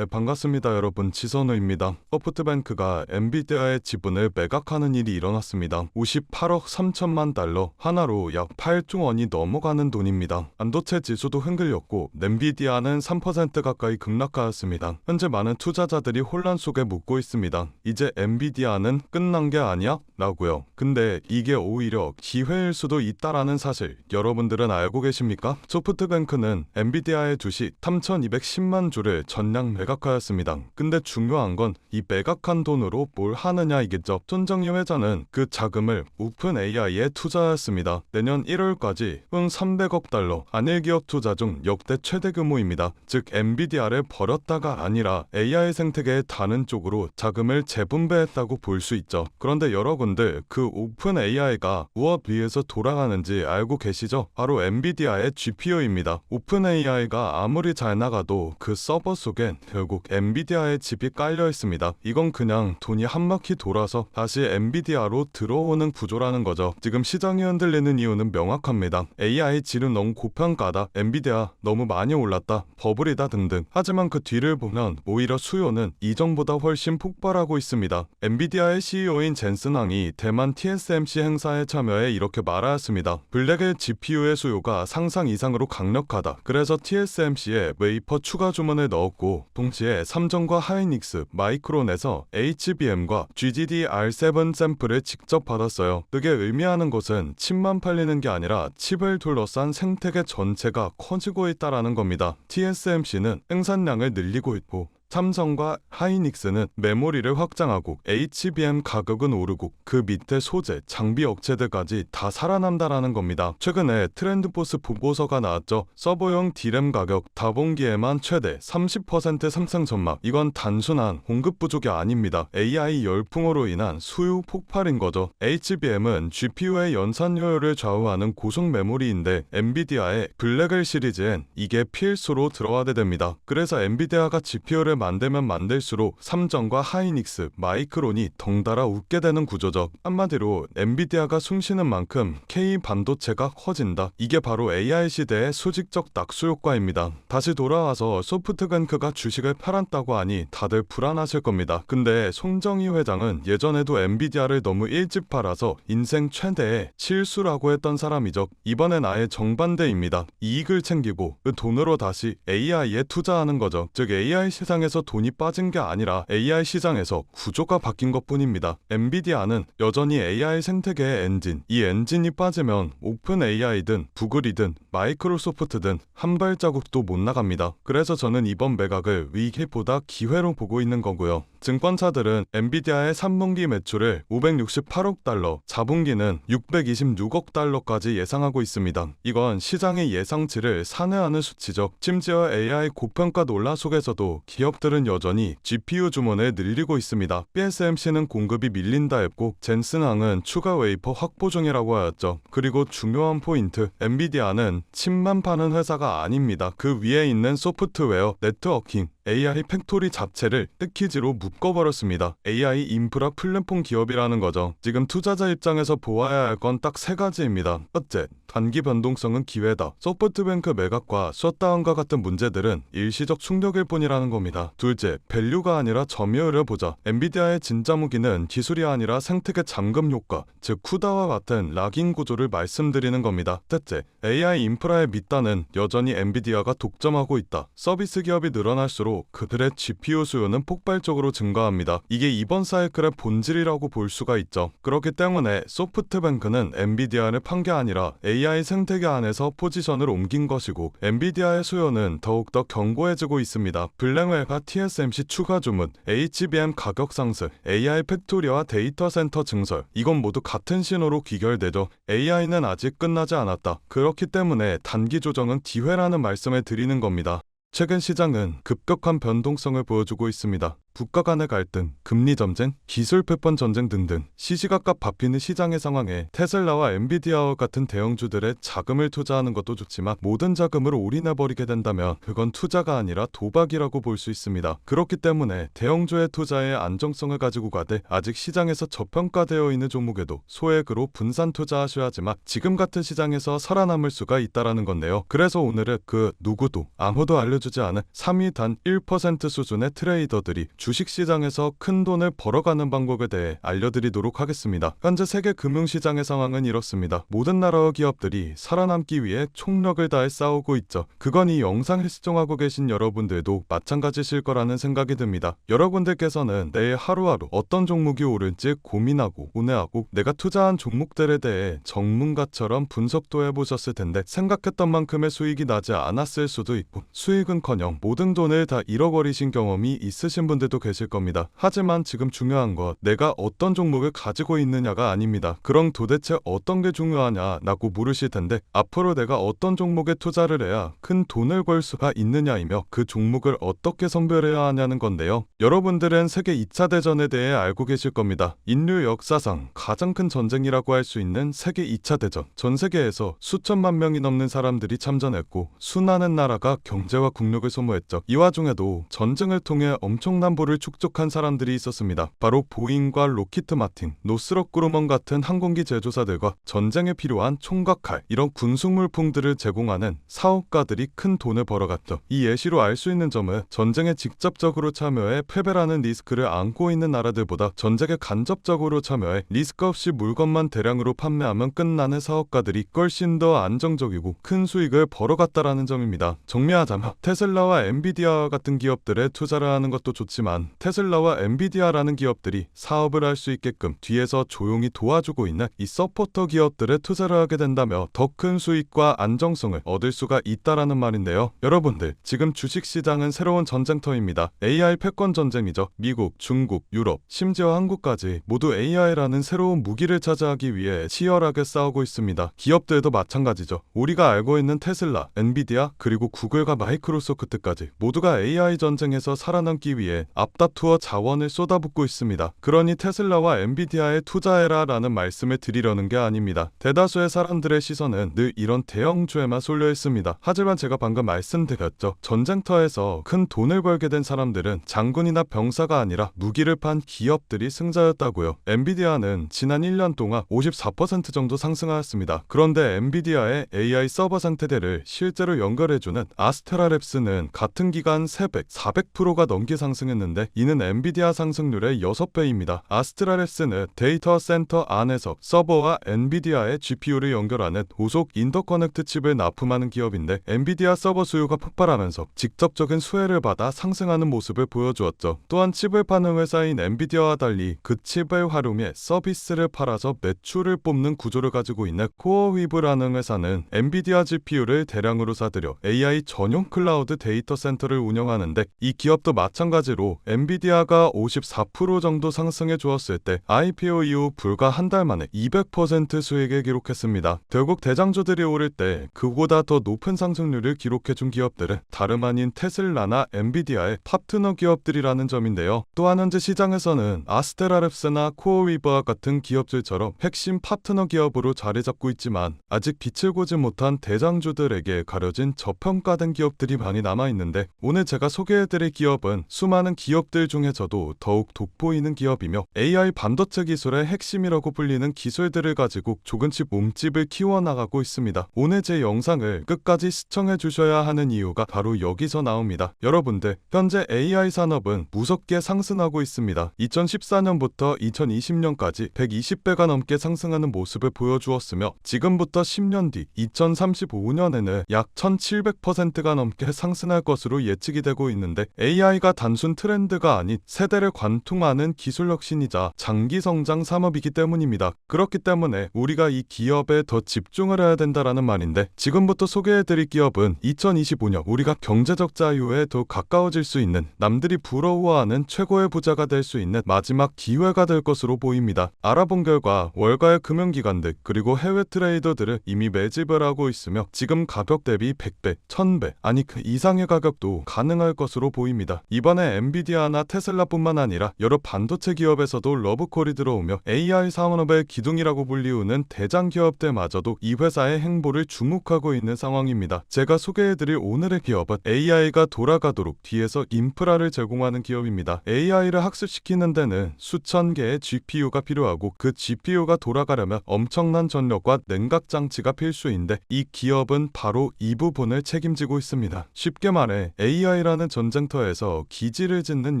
네, 반갑습니다 여러분. 지선우입니다. 소프트뱅크가 엔비디아의 지분을 매각하는 일이 일어났습니다. 58억 3천만 달러, 하나로 약 8조 원이 넘어가는 돈입니다. 반도체 지수도 흔들렸고 엔비디아는 3% 가까이 급락하였습니다. 현재 많은 투자자들이 혼란 속에 묻고 있습니다. 이제 엔비디아는 끝난 게 아니야? 라고요. 근데 이게 오히려 기회일 수도 있다라는 사실 여러분들은 알고 계십니까? 소프트뱅크는 엔비디아의 주식 3,210만 주를 전량 매각하였습니다. 근데 중요한 건 이 매각한 돈으로 뭘 하느냐 이겠죠. 손정희 회장은 그 자금을 오픈 AI에 투자하였습니다. 내년 1월까지 총 300억 달러, 안일기업 투자 중 역대 최대 규모입니다. 즉 엔비디아를 버렸다가 아니라 AI 생태계의 다른 쪽으로 자금을 재분배했다고 볼 수 있죠. 그런데 여러분들 그 오픈 AI가 무엇 위해서 돌아가는지 알고 계시죠? 바로 엔비디아의 GPU입니다. 오픈 AI가 아무리 잘 나가도 그 서버 속엔 결국 엔비디아의 칩이 깔려 있습니다. 이건 그냥 돈이 한 바퀴 돌아서 다시 엔비디아로 들어오는 구조라는 거죠. 지금 시장이 흔들리는 이유는 명확합니다. AI 질은 너무 고평가다, 엔비디아 너무 많이 올랐다, 버블이다 등등. 하지만 그 뒤를 보면 오히려 수요는 이전보다 훨씬 폭발하고 있습니다. 엔비디아의 CEO인 젠슨 항이 대만 TSMC 행사에 참여해 이렇게 말하였습니다. 블랙의 GPU의 수요가 상상 이상으로 강력하다. 그래서 TSMC에 웨이퍼 추가 주문을 넣었고 동시에 삼성과 하이닉스, 마이크론에서 HBM과 GDDR7 샘플을 직접 받았어요. 그게 의미하는 것은 칩만 팔리는 게 아니라 칩을 둘러싼 생태계 전체가 커지고 있다라는 겁니다. TSMC는 생산량을 늘리고 있고 삼성과 하이닉스는 메모리를 확장하고 HBM 가격은 오르고 그 밑에 소재, 장비 업체들까지 다 살아남다라는 겁니다. 최근에 트렌드포스 보고서가 나왔죠. 서버용 D램 가격 다분기에만 최대 30% 상승 전망. 이건 단순한 공급 부족이 아닙니다. AI 열풍으로 인한 수요 폭발인 거죠. HBM은 GPU의 연산 효율을 좌우하는 고속 메모리인데 엔비디아의 블랙을 시리즈엔 이게 필수로 들어가야 됩니다. 그래서 엔비디아가 GPU를 만들면 만들수록 삼성과 하이닉스, 마이크론이 덩달아 웃게 되는 구조죠. 한마디로 엔비디아가 숨쉬는 만큼 K 반도체가 커진다. 이게 바로 AI 시대의 수직적 낙수 효과입니다. 다시 돌아와서 소프트뱅크가 주식을 팔았다고 하니 다들 불안하실 겁니다. 근데 손정희 회장은 예전에도 엔비디아를 너무 일찍 팔아서 인생 최대의 실수라고 했던 사람이죠. 이번엔 아예 정반대입니다. 이익을 챙기고 그 돈으로 다시 AI에 투자하는 거죠. 즉 AI 시장에서 돈이 빠진 게 아니라 AI 시장에서 구조가 바뀐 것뿐입니다. 엔비디아는 여전히 AI 생태계의 엔진, 이 엔진이 빠지면 오픈 AI든 구글이든 마이크로소프트든 한 발자국도 못 나갑니다. 그래서 저는 이번 매각을 위기보다 기회로 보고 있는 거고요. 증권사들은 엔비디아의 3분기 매출을 568억 달러, 4분기는 626억 달러까지 예상하고 있습니다. 이건 시장의 예상치를 상회하는 수치죠. 심지어 AI 고평가 논란 속에서도 기업들은 여전히 GPU 주문을 늘리고 있습니다. TSMC는 공급이 밀린다 했고 젠슨 항은 추가 웨이퍼 확보 중이라고 하였죠. 그리고 중요한 포인트, 엔비디아는 칩만 파는 회사가 아닙니다. 그 위에 있는 소프트웨어, 네트워킹, AI 팩토리 자체를 패키지로 묶어버렸습니다. AI 인프라 플랫폼 기업이라는 거죠. 지금 투자자 입장에서 보아야 할 건 딱 세 가지입니다. 첫째, 단기 변동성은 기회다. 소프트뱅크 매각과 셧다운과 같은 문제들은 일시적 충격일 뿐이라는 겁니다. 둘째, 밸류가 아니라 점유율을 보자. 엔비디아의 진짜 무기는 기술이 아니라 생태계 잠금 효과, 즉 쿠다와 같은 락인 구조를 말씀드리는 겁니다. 셋째, AI 인프라의 밑단은 여전히 엔비디아가 독점하고 있다. 서비스 기업이 늘어날수록 그들의 GPU 수요는 폭발적으로 증가합니다. 이게 이번 사이클의 본질이라고 볼 수가 있죠. 그렇기 때문에 소프트뱅크는 엔비디아를 판 게 아니라 AI 생태계 안에서 포지션을 옮긴 것이고 엔비디아의 수요는 더욱더 견고해지고 있습니다. 블랙웰과 TSMC 추가 주문, HBM 가격 상승, AI 팩토리와 데이터 센터 증설, 이건 모두 같은 신호로 귀결되죠. AI는 아직 끝나지 않았다. 그렇기 때문에 단기 조정은 기회라는 말씀을 드리는 겁니다. 최근 시장은 급격한 변동성을 보여주고 있습니다. 국가 간의 갈등, 금리 전쟁, 기술 패권 전쟁 등등 시시각각 바뀌는 시장의 상황에 테슬라와 엔비디아와 같은 대형주들의 자금을 투자하는 것도 좋지만 모든 자금을 올인해버리게 된다면 그건 투자가 아니라 도박이라고 볼 수 있습니다. 그렇기 때문에 대형주의 투자의 안정성을 가지고 가되 아직 시장에서 저평가되어 있는 종목에도 소액으로 분산 투자하셔야 하지만 지금 같은 시장에서 살아남을 수가 있다라는 건데요. 그래서 오늘은 그 누구도 아무도 알려주지 않은 3위 단 1% 수준의 트레이더들이 주식시장에서 큰 돈을 벌어가는 방법에 대해 알려드리도록 하겠습니다. 현재 세계 금융시장의 상황은 이렇습니다. 모든 나라와 기업들이 살아남기 위해 총력을 다해 싸우고 있죠. 그건 이 영상을 시청하고 계신 여러분들도 마찬가지실 거라는 생각이 듭니다. 여러분들께서는 내일 하루하루 어떤 종목이 오를지 고민하고 고뇌하고 내가 투자한 종목들에 대해 전문가처럼 분석도 해보셨을 텐데 생각했던 만큼의 수익이 나지 않았을 수도 있고 수익은커녕 모든 돈을 다 잃어버리신 경험이 있으신 분들도 계실 겁니다. 하지만 지금 중요한 건 내가 어떤 종목을 가지고 있느냐가 아닙니다. 그럼 도대체 어떤 게 중요하냐라고 물으실 텐데 앞으로 내가 어떤 종목에 투자를 해야 큰 돈을 벌 수가 있느냐이며 그 종목을 어떻게 선별해야 하냐는 건데요. 여러분들은 세계 2차 대전에 대해 알고 계실 겁니다. 인류 역사상 가장 큰 전쟁이라고 할 수 있는 세계 2차 대전. 전 세계에서 수천만 명이 넘는 사람들이 참전했고 수많은 나라가 경제와 국력을 소모했죠. 이 와중에도 전쟁을 통해 엄청난 부를 축적한 사람들이 있었습니다. 바로 보잉과 로키트 마틴, 노스럽 그루먼 같은 항공기 제조사들과 전쟁에 필요한 총과 칼, 이런 군수 물품들을 제공하는 사업가들이 큰 돈을 벌어갔죠. 이 예시로 알 수 있는 점은 전쟁에 직접적으로 참여해 패배라는 리스크를 안고 있는 나라들보다 전쟁에 간접적으로 참여해 리스크 없이 물건만 대량으로 판매하면 끝나는 사업가들이 훨씬 더 안정적이고 큰 수익을 벌어갔다라는 점입니다. 정리하자면 테슬라와 엔비디아 같은 기업들에 투자를 하는 것도 좋지만 테슬라와 엔비디아라는 기업들이 사업을 할 수 있게끔 뒤에서 조용히 도와주고 있는 이 서포터 기업들에 투자를 하게 된다면 더 큰 수익과 안정성을 얻을 수가 있다라는 말인데요. 여러분들 지금 주식시장은 새로운 전쟁터입니다. AI 패권 전쟁이죠. 미국, 중국, 유럽, 심지어 한국까지 모두 AI라는 새로운 무기를 차지하기 위해 치열하게 싸우고 있습니다. 기업들도 마찬가지죠. 우리가 알고 있는 테슬라, 엔비디아, 그리고 구글과 마이크로소프트까지 모두가 AI 전쟁에서 살아남기 위해 앞다투어 자원을 쏟아붓고 있습니다. 그러니 테슬라와 엔비디아에 투자해라 라는 말씀을 드리려는 게 아닙니다. 대다수의 사람들의 시선은 늘 이런 대형주에만 쏠려 있습니다. 하지만 제가 방금 말씀드렸죠. 전쟁터에서 큰 돈을 벌게 된 사람들은 장군이나 병사가 아니라 무기를 판 기업들이 승자였다고요. 엔비디아는 지난 1년 동안 54% 정도 상승하였습니다. 그런데 엔비디아의 AI 서버 상태들을 실제로 연결해주는 아스테라랩스는 같은 기간 300, 400%가 넘게 상승했는데 이는 엔비디아 상승률의 6배입니다. 아스테라랩스는 데이터 센터 안에서 서버와 엔비디아의 GPU를 연결하는 고속 인터커넥트 칩을 납품하는 기업인데 엔비디아 서버 수요가 폭발하면서 직접적인 수혜를 받아 상승하는 모습을 보여주었죠. 또한 칩을 파는 회사인 엔비디아와 달리 그 칩을 활용해 서비스를 팔아서 매출을 뽑는 구조를 가지고 있는 코어위브라는 회사는 엔비디아 GPU를 대량으로 사들여 AI 전용 클라우드 데이터 센터를 운영하는데 이 기업도 마찬가지로 엔비디아가 54% 정도 상승해 주었을 때 IPO 이후 불과 한 달 만에 200% 수익을 기록했습니다. 결국 대장주들이 오를 때 그보다 더 높은 상승률을 기록해준 기업들은 다름 아닌 테슬라나 엔비디아의 파트너 기업들이라는 점인데요. 또한 현재 시장에서는 아스테라랩스나 코어위버와 같은 기업들처럼 핵심 파트너 기업으로 자리 잡고 있지만 아직 빛을 보지 못한 대장주들에게 가려진 저평가된 기업들이 많이 남아있는데 오늘 제가 소개해드릴 기업은 수많은 기업들 중에서도 더욱 돋보이는 기업이며 AI 반도체 기술의 핵심이라고 불리는 기술들을 가지고 조금씩 몸집을 키워나가고 있습니다. 오늘 제 영상을 끝까지 시청해 주셔야 하는 이유가 바로 여기서 나옵니다. 여러분들 현재 AI 산업은 무섭게 상승하고 있습니다. 2014년부터 2020년까지 120배가 넘게 상승하는 모습을 보여주었으며 지금부터 10년 뒤 2035년에는 약 1700%가 넘게 상승할 것으로 예측이 되고 있는데 AI가 단순 트렌드가 아닌 세대를 관통하는 기술 혁신이자 장기 성장 산업이기 때문입니다. 그렇기 때문에 우리가 이 기업에 더 집중을 해야 된다라는 말인데 지금부터 소개해드릴 기업은 2025년 우리가 경제적 자유에 더 가까워질 수 있는 남들이 부러워하는 최고의 부자가 될 수 있는 마지막 기회가 될 것으로 보입니다. 알아본 결과 월가의 금융기관들 그리고 해외 트레이더들은 이미 매집을 하고 있으며 지금 가격 대비 100배, 1000배 아니 그 이상의 가격도 가능할 것으로 보입니다. 이번에 엔비디아 엔비디아나 테슬라뿐만 아니라 여러 반도체 기업에서도 러브콜이 들어오며 AI 산업의 기둥이라고 불리우는 대장 기업들마저도 이 회사의 행보를 주목하고 있는 상황입니다. 제가 소개해드릴 오늘의 기업은 AI가 돌아가도록 뒤에서 인프라를 제공하는 기업입니다. AI를 학습시키는 데는 수천 개의 GPU가 필요하고 그 GPU가 돌아가려면 엄청난 전력과 냉각 장치가 필수인데 이 기업은 바로 이 부분을 책임지고 있습니다. 쉽게 말해 AI라는 전쟁터에서 기지를 짓는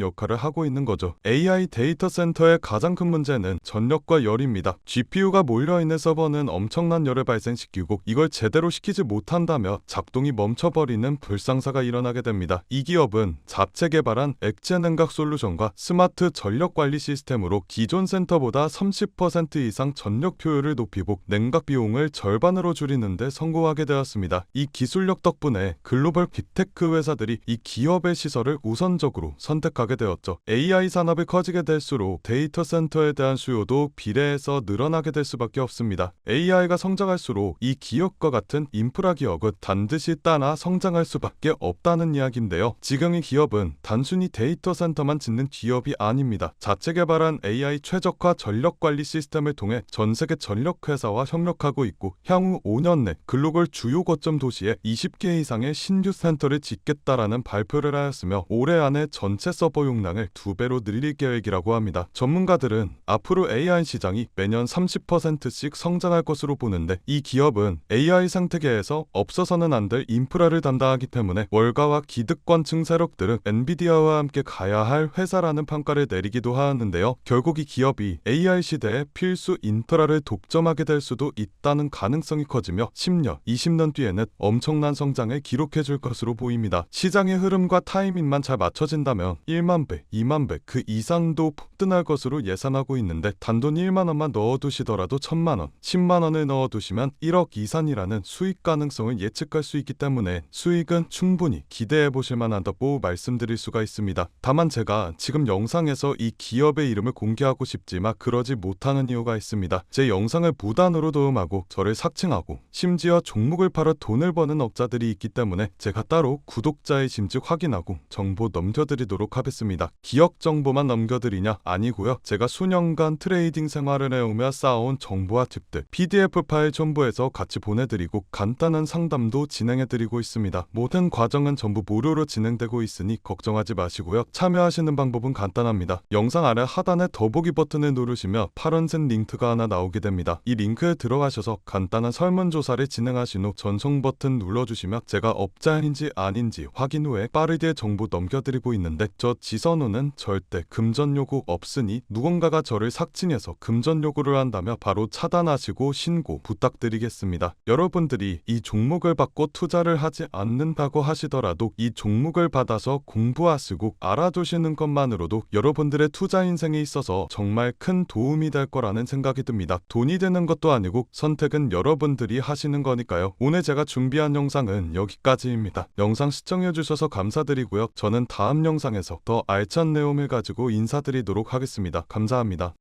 역할을 하고 있는 거죠. AI 데이터 센터의 가장 큰 문제는 전력과 열입니다. GPU가 몰려있는 서버는 엄청난 열을 발생시키고 이걸 제대로 시키지 못한다며 작동이 멈춰버리는 불상사가 일어나게 됩니다. 이 기업은 자체 개발한 액체 냉각 솔루션과 스마트 전력 관리 시스템으로 기존 센터보다 30% 이상 전력 효율을 높이고 냉각 비용을 절반으로 줄이는 데 성공하게 되었습니다. 이 기술력 덕분에 글로벌 빅테크 회사들이 이 기업의 시설을 우선적으로 선택하게 되었죠. AI 산업이 커지게 될수록 데이터 센터에 대한 수요도 비례해서 늘어나게 될 수밖에 없습니다. AI가 성장할수록 이 기업과 같은 인프라 기업은 반드시 따라 성장할 수밖에 없다는 이야기인데요. 지금 이 기업은 단순히 데이터 센터만 짓는 기업이 아닙니다. 자체 개발한 AI 최적화 전력 관리 시스템을 통해 전 세계 전력 회사와 협력하고 있고 향후 5년 내 글로벌 주요 거점 도시에 20개 이상의 신규 센터를 짓겠다라는 발표를 하였으며 올해 안에 전체 서버 용량을 2배로 늘릴 계획이라고 합니다. 전문가들은 앞으로 AI 시장이 매년 30%씩 성장할 것으로 보는데 이 기업은 AI 생태계에서 없어서는 안 될 인프라를 담당하기 때문에 월가와 기득권층 세력들은 엔비디아와 함께 가야 할 회사라는 평가를 내리기도 하는데요. 결국 이 기업이 AI 시대에 필수 인프라를 독점하게 될 수도 있다는 가능성이 커지며 10년, 20년 뒤에는 엄청난 성장을 기록해 줄 것으로 보입니다. 시장의 흐름과 타이밍만 잘 맞춰진다면 1만 배, 2만 배 그 이상도 폭등할 것으로 예상하고 있는데 단돈 1만 원만 넣어두시더라도 1,000만 원, 10만 원을 넣어두시면 1억 이상이라는 수익 가능성을 예측할 수 있기 때문에 수익은 충분히 기대해 보실 만하다고 말씀드릴 수가 있습니다. 다만 제가 지금 영상에서 이 기업의 이름을 공개하고 싶지만 그러지 못하는 이유가 있습니다. 제 영상을 무단으로 도움하고 저를 삭칭하고 심지어 종목을 팔아 돈을 버는 업자들이 있기 때문에 제가 따로 구독자의 심지 확인하고 정보 넘겨드리도록 하겠습니다. 기업 정보만 넘겨드리냐? 아니고요. 제가 수년간 트레이딩 생활을 해오며 쌓아온 정보와 팁들 PDF 파일 첨부해서 같이 보내드리고 간단한 상담도 진행해드리고 있습니다. 모든 과정은 전부 무료로 진행되고 있으니 걱정하지 마시고요. 참여하시는 방법은 간단합니다. 영상 아래 하단에 더보기 버튼을 누르시면 파란색 링크가 하나 나오게 됩니다. 이 링크에 들어가셔서 간단한 설문조사를 진행하신 후 전송 버튼 눌러주시면 제가 업자인지 아닌지 확인 후에 빠르게 정보 넘겨드리고 있는데 저 지선우는 절대 금전 요구 없으니 누군가가 저를 삭칭해서 금전 요구를 한다면 바로 차단하시고 신고 부탁드리겠습니다. 여러분들이 이 종목을 받고 투자를 하지 않는다고 하시더라도 이 종목을 받아서 공부하시고 알아두시는 것만으로도 여러분들의 투자 인생에 있어서 정말 큰 도움이 될 거라는 생각이 듭니다. 돈이 되는 것도 아니고 선택은 여러분들이 하시는 거니까요. 오늘 제가 준비한 영상은 여기까지입니다. 영상 시청해주셔서 감사드리고요. 저는 다음 영상에서 더 알찬 내용을 가지고 인사드리도록 하겠습니다. 감사합니다.